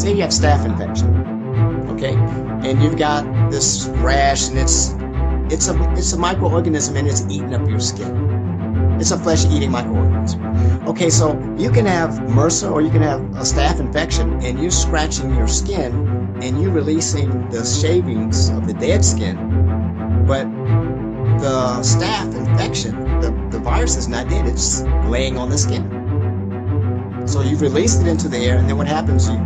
Say you have staph infection, okay, and you've got this rash, and it's a microorganism, and it's eating up your skin. It's a flesh-eating microorganism. Okay, so you can have MRSA or you can have a staph infection, and you're scratching your skin, and you're releasing the shavings of the dead skin, but the staph infection, the virus is not dead, it's laying on the skin. So you've released it into the air, and then what happens? You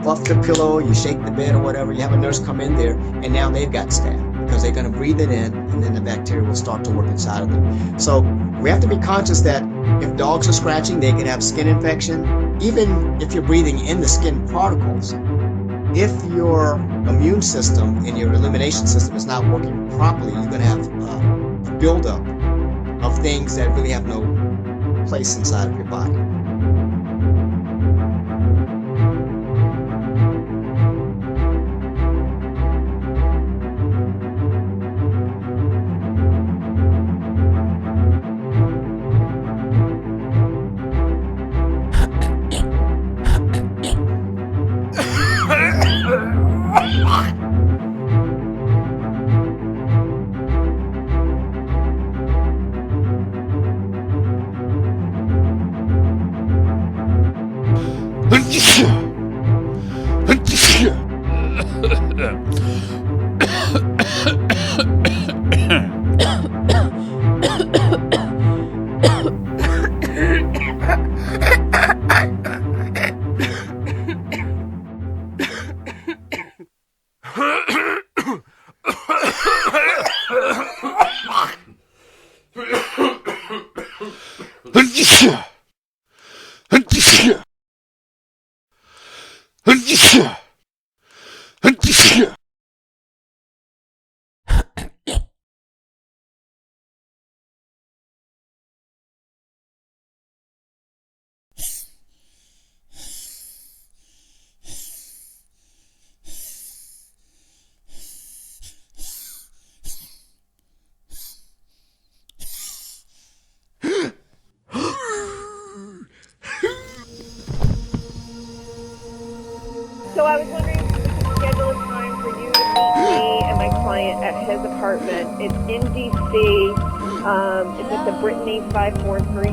fluff the pillow, you shake the bed or whatever, you have a nurse come in there, and now they've got staph because they're going to breathe it in, and then the bacteria will start to work inside of them. So we have to be conscious that if dogs are scratching, they can have skin infection. Even if you're breathing in the skin particles, if your immune system and your elimination system is not working properly, you're going to have a buildup of things that really have no place inside of your body. So I was wondering if we could schedule a time for you to meet me and my client at his apartment. It's in DC. It's at the Brittany 543.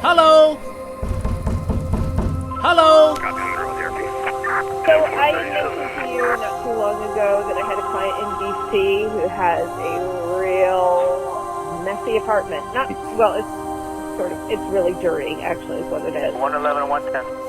Hello? Hello? Hello? So I mentioned to you not too long ago that I had a client in DC who has a real messy apartment. It's really dirty, actually, is what it is. 111 and 110.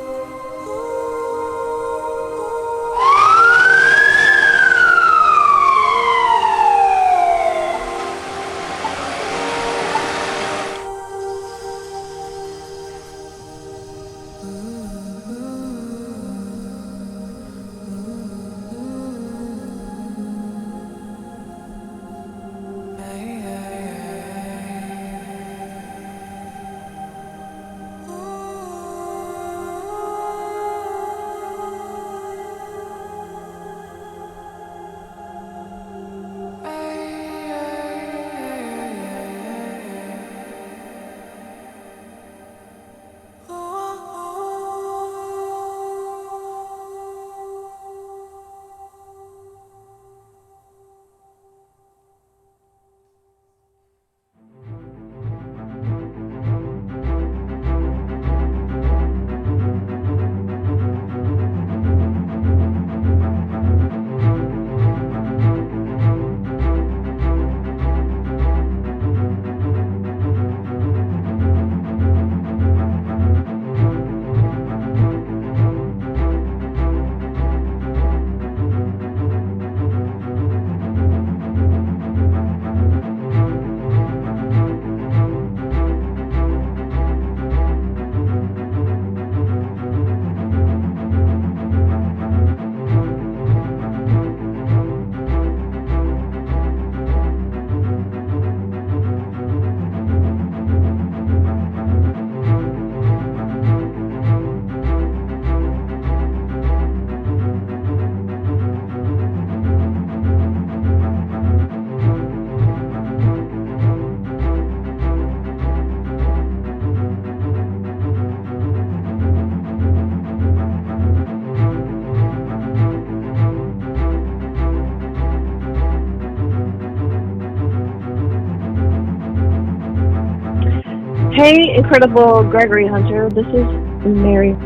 Hey, incredible Gregory Hunter. This is Mary.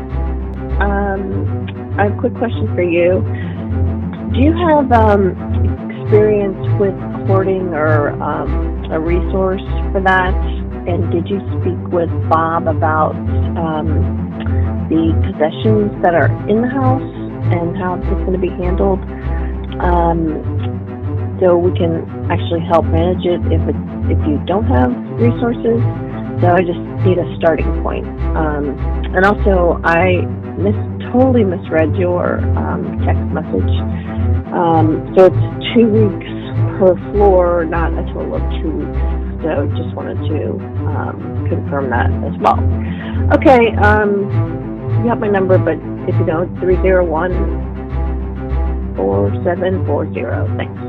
I have a quick question for you. Do you have experience with hoarding or a resource for that? And did you speak with Bob about the possessions that are in the house and how it's going to be handled? So we can actually help manage it if you don't have resources. So I just need a starting point. And also, I totally misread your text message. So it's 2 weeks per floor, not a total of 2 weeks. So just wanted to confirm that as well. Okay, you have my number, but if you don't, 301-4740. Thanks.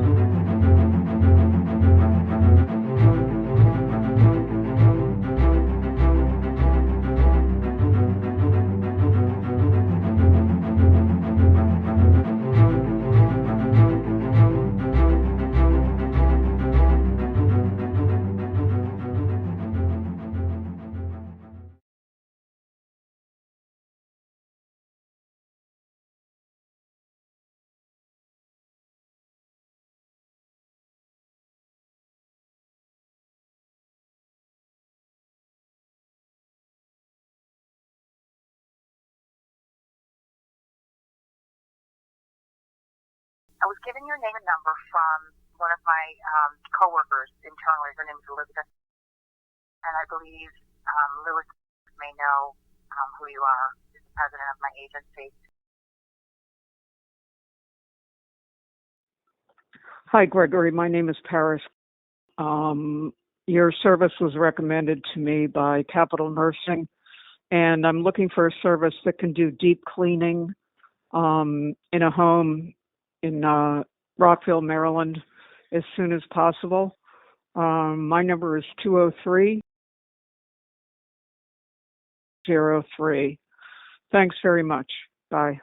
I was given your name and number from one of my coworkers internally. Her name is Elizabeth, and I believe Lewis may know who you are. She's the president of my agency. Hi, Gregory. My name is Paris. Your service was recommended to me by Capital Nursing, and I'm looking for a service that can do deep cleaning in a home in Rockville, Maryland, as soon as possible. My number is 203-03. Thanks very much. Bye.